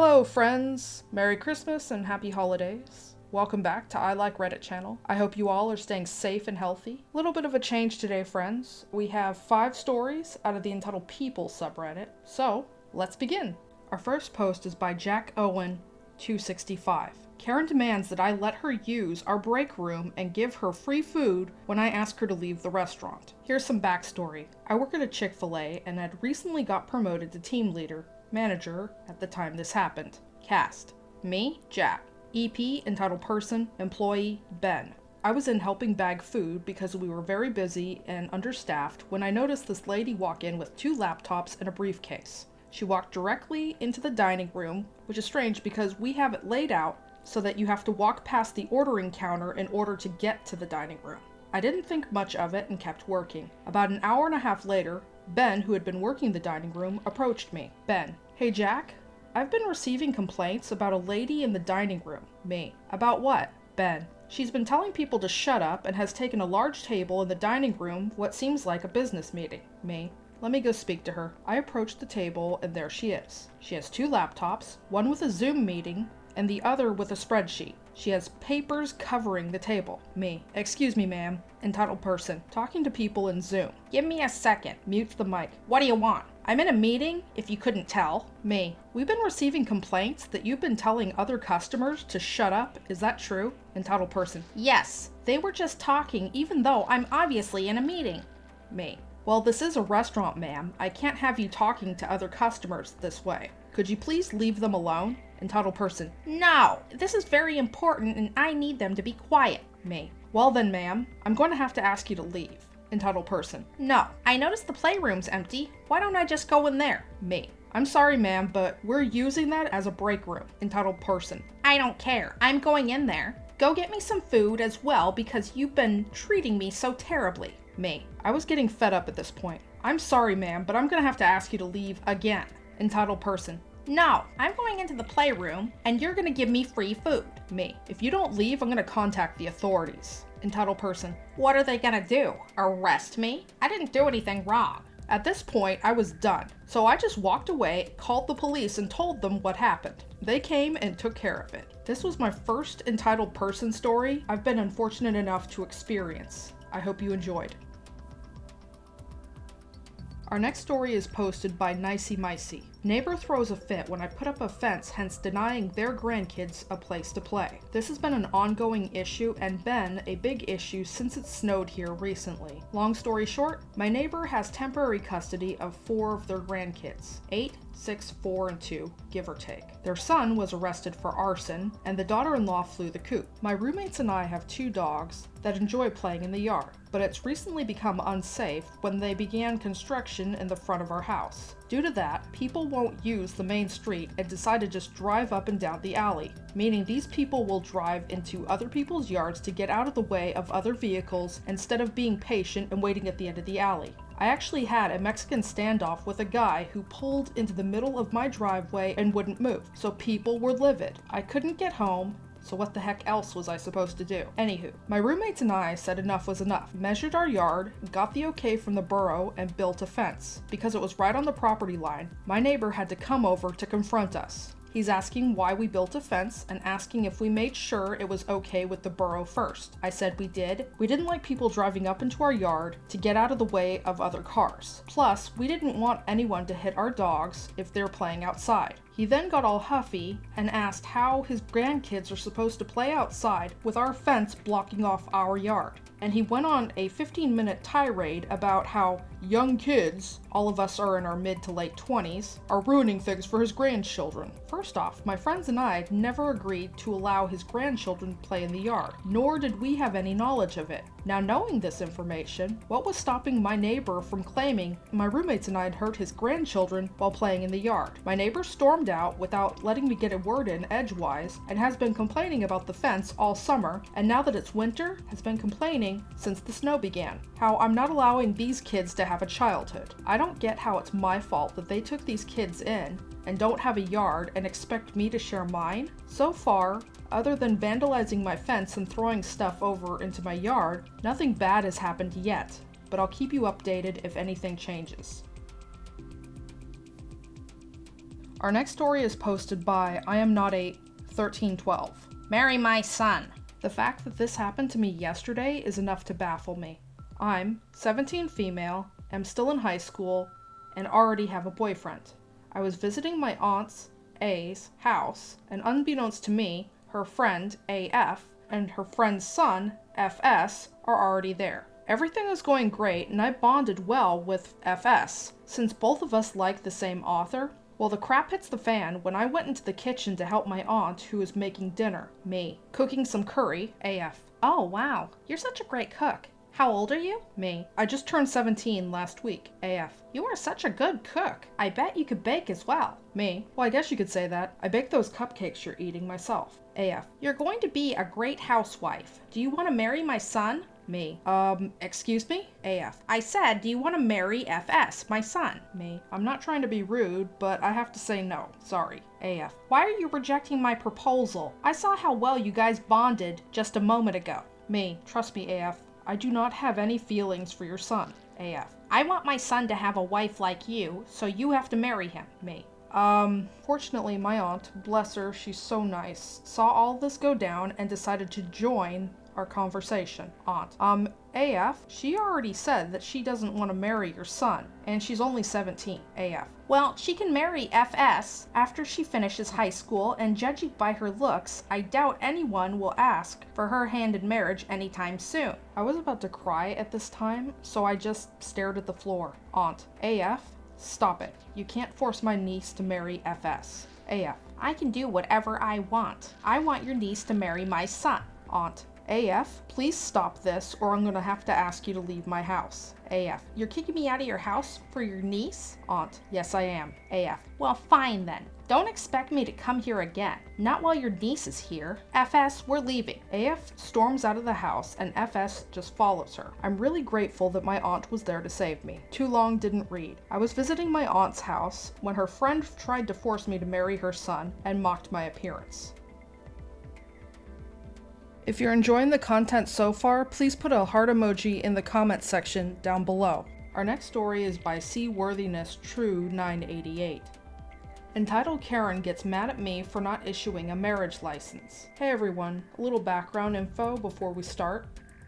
Hello friends! Merry Christmas and Happy Holidays. Welcome back to I Like Reddit channel. I hope you all are staying safe and healthy. A little bit of a change today, friends. We have 5 stories out of the Entitled People subreddit. So, let's begin. Our first post is by Jack Owen 265. Karen demands that I let her use our break room and give her free food when I ask her to leave the restaurant. Here's some backstory. I work at a Chick-fil-A and had recently got promoted to team leader, manager at the time this happened. Cast: me, Jack. EP, entitled person, employee, Ben. I was in helping bag food because we were very busy and understaffed when I noticed this lady walk in with 2 laptops and a briefcase. She walked directly into the dining room, which is strange because we have it laid out so that you have to walk past the ordering counter in order to get to the dining room. I didn't think much of it and kept working. About an hour and a half later, Ben, who had been working the dining room, approached me. Ben: Hey Jack, I've been receiving complaints about a lady in the dining room. Me: About what? Ben: She's been telling people to shut up and has taken a large table in the dining room what seems like a business meeting. Me: Let me go speak to her. I approached the table and there she is. She has 2 laptops, one with a Zoom meeting and the other with a spreadsheet. She has papers covering the table. Me: Excuse me, ma'am. Entitled person: Talking to people in Zoom. Give me a second. Mutes the mic. What do you want? I'm in a meeting, if you couldn't tell. Me: We've been receiving complaints that you've been telling other customers to shut up. Is that true? Entitled person: Yes. They were just talking even though I'm obviously in a meeting. Me: Well, this is a restaurant, ma'am. I can't have you talking to other customers this way. Could you please leave them alone? Entitled person: No, this is very important and I need them to be quiet. Me: Well then, ma'am, I'm going to have to ask you to leave. Entitled person: No, I noticed the playroom's empty. Why don't I just go in there? Me: I'm sorry, ma'am, but we're using that as a break room. Entitled person: I don't care. I'm going in there. Go get me some food as well because you've been treating me so terribly. Me: I was getting fed up at this point. I'm sorry, ma'am, but I'm gonna have to ask you to leave again. Entitled person: No, I'm going into the playroom and you're gonna give me free food. Me: If you don't leave, I'm gonna contact the authorities. Entitled person: What are they gonna do? Arrest me? I didn't do anything wrong. At this point, I was done. So I just walked away, called the police, and told them what happened. They came and took care of it. This was my first entitled person story I've been unfortunate enough to experience. I hope you enjoyed. Our next story is posted by Nicey Micey. Neighbor throws a fit when I put up a fence, hence denying their grandkids a place to play. This has been an ongoing issue and been a big issue since it snowed here recently. Long story short, my neighbor has temporary custody of 4 of their grandkids, 8, 6, 4, and 2, give or take. Their son was arrested for arson, and the daughter-in-law flew the coop. My roommates and I have 2 dogs that enjoy playing in the yard, but it's recently become unsafe when they began construction in the front of our house. Due to that, people won't use the main street and decide to just drive up and down the alley, meaning these people will drive into other people's yards to get out of the way of other vehicles instead of being patient and waiting at the end of the alley. I actually had a Mexican standoff with a guy who pulled into the middle of my driveway and wouldn't move, so people were livid. I couldn't get home, so what the heck else was I supposed to do? Anywho, my roommates and I said enough was enough, measured our yard, got the okay from the borough, and built a fence. Because it was right on the property line, my neighbor had to come over to confront us. He's asking why we built a fence and asking if we made sure it was okay with the borough first. I said we did. We didn't like people driving up into our yard to get out of the way of other cars. Plus, we didn't want anyone to hit our dogs if they're playing outside. He then got all huffy and asked how his grandkids are supposed to play outside with our fence blocking off our yard. And he went on a 15-minute tirade about how young kids, all of us are in our mid to late 20s, are ruining things for his grandchildren. First off, my friends and I never agreed to allow his grandchildren to play in the yard, nor did we have any knowledge of it. Now, knowing this information, what was stopping my neighbor from claiming my roommates and I had hurt his grandchildren while playing in the yard? My neighbor stormed out without letting me get a word in edgewise and has been complaining about the fence all summer, and now that it's winter, has been complaining since the snow began. How I'm not allowing these kids to have a childhood. I don't get how it's my fault that they took these kids in and don't have a yard and expect me to share mine. So far, other than vandalizing my fence and throwing stuff over into my yard, nothing bad has happened yet, but I'll keep you updated if anything changes. Our next story is posted by I am not 8 1312. Marry my son. The fact that this happened to me yesterday is enough to baffle me. I'm 17 female, am still in high school, and already have a boyfriend. I was visiting my aunt's, A's, house, and unbeknownst to me, her friend, AF, and her friend's son, FS, are already there. Everything is going great, and I bonded well with FS, since both of us like the same author. Well, the crap hits the fan when I went into the kitchen to help my aunt, who was making dinner, me, cooking some curry, AF. Oh wow, you're such a great cook. How old are you? Me. I just turned 17 last week, AF. You are such a good cook. I bet you could bake as well. Me. Well, I guess you could say that. I baked those cupcakes you're eating myself. AF. You're going to be a great housewife. Do you want to marry my son? Me. Excuse me? AF. I said, do you want to marry FS, my son? Me. I'm not trying to be rude, but I have to say no. Sorry. AF. Why are you rejecting my proposal? I saw how well you guys bonded just a moment ago. Me. Trust me, AF. I do not have any feelings for your son. AF. I want my son to have a wife like you, so you have to marry him. Me. Fortunately, my aunt, bless her, she's so nice, saw all this go down and decided to join our conversation. Aunt. AF, she already said that she doesn't want to marry your son, and she's only 17. AF. Well, she can marry FS after she finishes high school, and judging by her looks, I doubt anyone will ask for her hand in marriage anytime soon. I was about to cry at this time, so I just stared at the floor. Aunt. AF, stop it. You can't force my niece to marry FS. AF. I can do whatever I want. I want your niece to marry my son. Aunt. AF, please stop this or I'm gonna have to ask you to leave my house. AF, you're kicking me out of your house for your niece? Aunt, yes I am. AF, well fine then. Don't expect me to come here again. Not while your niece is here. FS, we're leaving. AF storms out of the house and FS just follows her. I'm really grateful that my aunt was there to save me. Too long didn't read. I was visiting my aunt's house when her friend tried to force me to marry her son and mocked my appearance. If you're enjoying the content so far, please put a heart emoji in the comments section down below. Our next story is by Seaworthiness True 988. Entitled Karen gets mad at me for not issuing a marriage license. Hey everyone, a little background info before we start.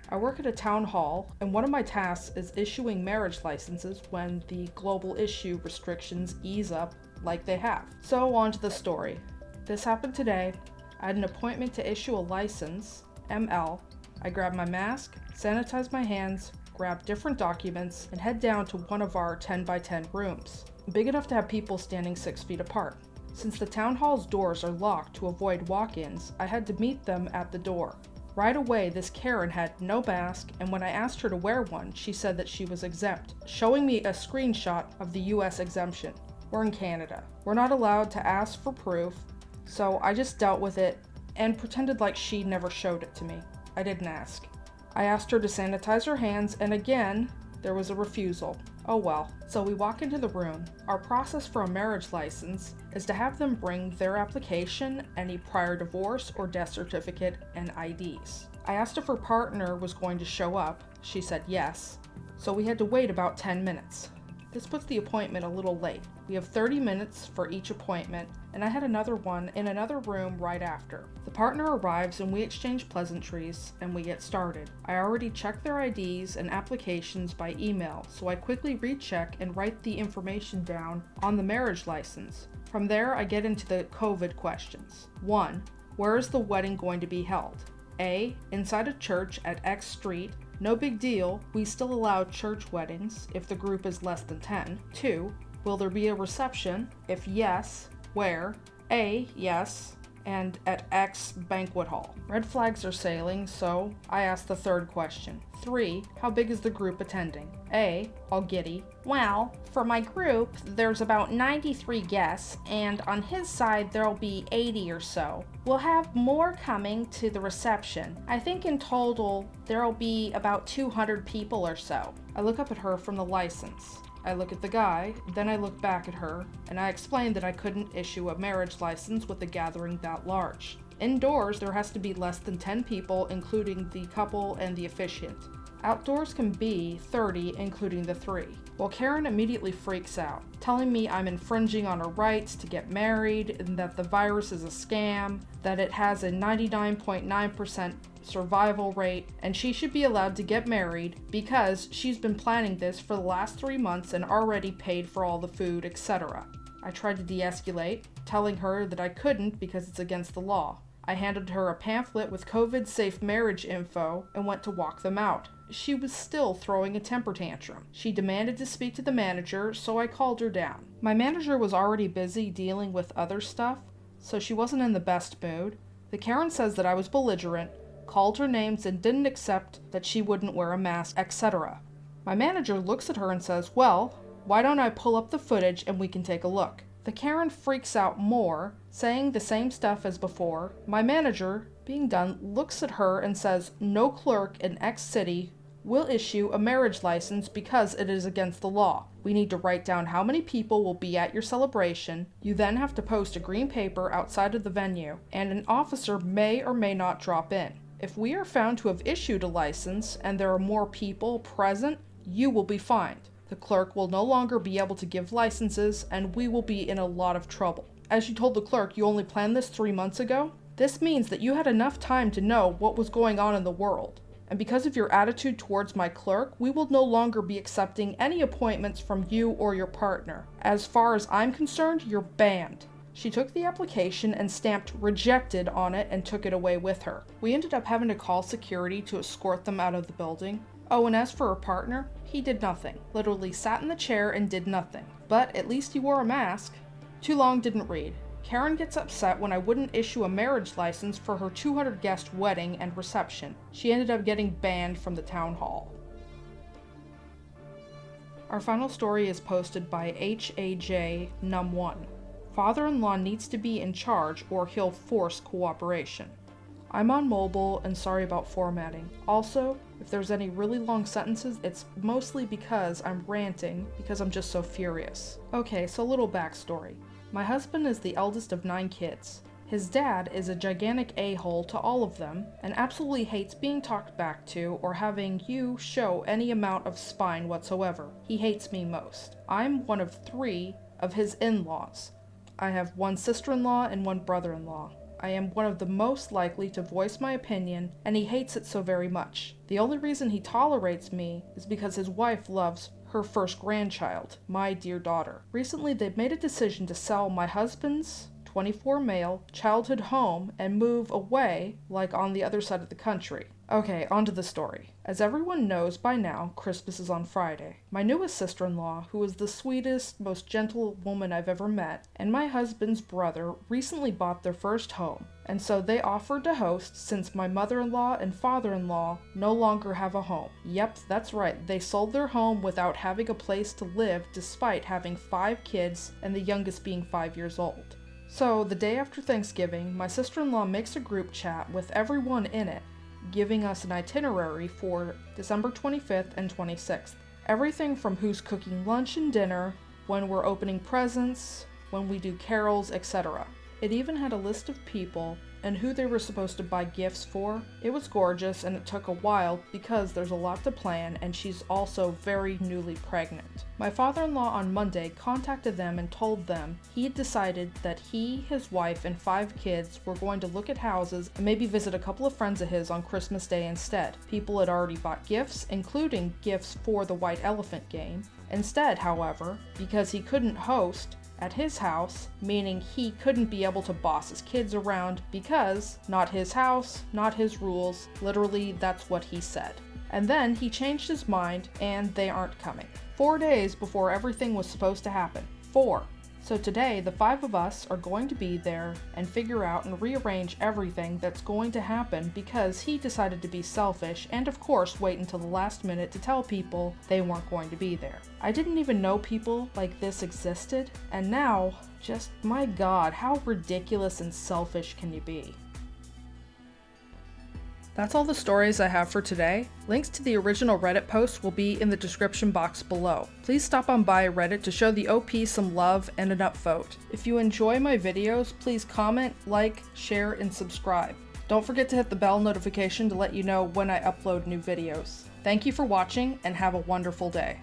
I work at a town hall, and one of my tasks is issuing marriage licenses when the global issue restrictions ease up like they have. So on to the story. This happened today. I had an appointment to issue a license, ML. I grabbed my mask, sanitized my hands, grabbed different documents, and head down to one of our 10 by 10 rooms, big enough to have people standing 6 feet apart. Since the town hall's doors are locked to avoid walk-ins, I had to meet them at the door. Right away, this Karen had no mask, and when I asked her to wear one, she said that she was exempt, showing me a screenshot of the US exemption. We're in Canada. We're not allowed to ask for proof, so I just dealt with it and pretended like she never showed it to me. I didn't ask. I asked her to sanitize her hands, and again, there was a refusal. Oh well. So we walk into the room. Our process for a marriage license is to have them bring their application, any prior divorce or death certificate, and IDs. I asked if her partner was going to show up. She said yes. So we had to wait about 10 minutes. This puts the appointment a little late. We have 30 minutes for each appointment, and I had another one in another room right after. The partner arrives and we exchange pleasantries and we get started. I already checked their IDs and applications by email, so I quickly recheck and write the information down on the marriage license. From there, I get into the COVID questions. 1. Where is the wedding going to be held? A. Inside a church at X street. No big deal, we still allow church weddings if the group is less than 10. 2. Will there be a reception? If yes, where? A. Yes, and at X banquet hall. Red flags are sailing, so I asked the third question. 3. How big is the group attending? A. All giddy. Well, for my group, there's about 93 guests, and on his side there'll be 80 or so. We'll have more coming to the reception. I think in total, there'll be about 200 people or so. I look up at her from the license. I look at the guy, then I look back at her, and I explain that I couldn't issue a marriage license with a gathering that large. Indoors, there has to be less than 10 people, including the couple and the officiant. Outdoors can be 30, including the 3. Well, Karen immediately freaks out, telling me I'm infringing on her rights to get married, and that the virus is a scam, that it has a 99.9% survival rate, and she should be allowed to get married because she's been planning this for the last 3 months and already paid for all the food, etc. I tried to de-escalate, telling her that I couldn't because it's against the law. I handed her a pamphlet with COVID-safe marriage info and went to walk them out. She was still throwing a temper tantrum. She demanded to speak to the manager, so I called her down. My manager was already busy dealing with other stuff, so she wasn't in the best mood. The Karen says that I was belligerent, called her names, and didn't accept that she wouldn't wear a mask, etc. My manager looks at her and says, "Well, why don't I pull up the footage and we can take a look?" The Karen freaks out more, saying the same stuff as before. My manager, being done, looks at her and says, "No clerk in X city will issue a marriage license because it is against the law. We need to write down how many people will be at your celebration. You then have to post a green paper outside of the venue, and an officer may or may not drop in. If we are found to have issued a license and there are more people present, you will be fined. The clerk will no longer be able to give licenses, and we will be in a lot of trouble. As you told the clerk you only planned this 3 months ago, this means that you had enough time to know what was going on in the world. And because of your attitude towards my clerk, we will no longer be accepting any appointments from you or your partner. As far as I'm concerned, you're banned." She took the application and stamped "rejected" on it and took it away with her. We ended up having to call security to escort them out of the building. Oh, and as for her partner, he did nothing. Literally sat in the chair and did nothing. But at least he wore a mask. Too long didn't read. Karen gets upset when I wouldn't issue a marriage license for her 200 guest wedding and reception. She ended up getting banned from the town hall. Our final story is posted by HAJ Num1. Father-in-law needs to be in charge or he'll force cooperation. I'm on mobile and sorry about formatting. Also, if there's any really long sentences, it's mostly because I'm ranting because I'm just so furious. Okay, so a little backstory. My husband is the eldest of 9 kids. His dad is a gigantic a-hole to all of them and absolutely hates being talked back to or having you show any amount of spine whatsoever. He hates me most. I'm one of 3 of his in-laws. I have 1 sister-in-law and 1 brother-in-law. I am one of the most likely to voice my opinion, and he hates it so very much. The only reason he tolerates me is because his wife loves her first grandchild, my dear daughter. Recently, they've made a decision to sell my husband's 24 male childhood home and move away, like on the other side of the country. Okay, on to the story. As everyone knows by now, Christmas is on Friday. My newest sister-in-law, who is the sweetest, most gentle woman I've ever met, and my husband's brother recently bought their first home, and so they offered to host since my mother-in-law and father-in-law no longer have a home. Yep, that's right, they sold their home without having a place to live despite having 5 kids and the youngest being 5 years old. So, the day after Thanksgiving, my sister-in-law makes a group chat with everyone in it, giving us an itinerary for December 25th and 26th. Everything from who's cooking lunch and dinner, when we're opening presents, when we do carols, etc. It even had a list of people and who they were supposed to buy gifts for. It was gorgeous and it took a while because there's a lot to plan and she's also very newly pregnant. My father-in-law on Monday contacted them and told them he had decided that he, his wife, and 5 kids were going to look at houses and maybe visit a couple of friends of his on Christmas Day instead. People had already bought gifts, including gifts for the White Elephant game. Instead, however, because he couldn't host at his house, meaning he couldn't be able to boss his kids around because not his house, not his rules, literally that's what he said. And then he changed his mind and they aren't coming. 4 days before everything was supposed to happen. 4. So today, the 5 of us are going to be there and figure out and rearrange everything that's going to happen because he decided to be selfish and of course wait until the last minute to tell people they weren't going to be there. I didn't even know people like this existed, and now, just my god, how ridiculous and selfish can you be? That's all the stories I have for today. Links to the original Reddit post will be in the description box below. Please stop on by Reddit to show the OP some love and an upvote. If you enjoy my videos, please comment, like, share, and subscribe. Don't forget to hit the bell notification to let you know when I upload new videos. Thank you for watching and have a wonderful day.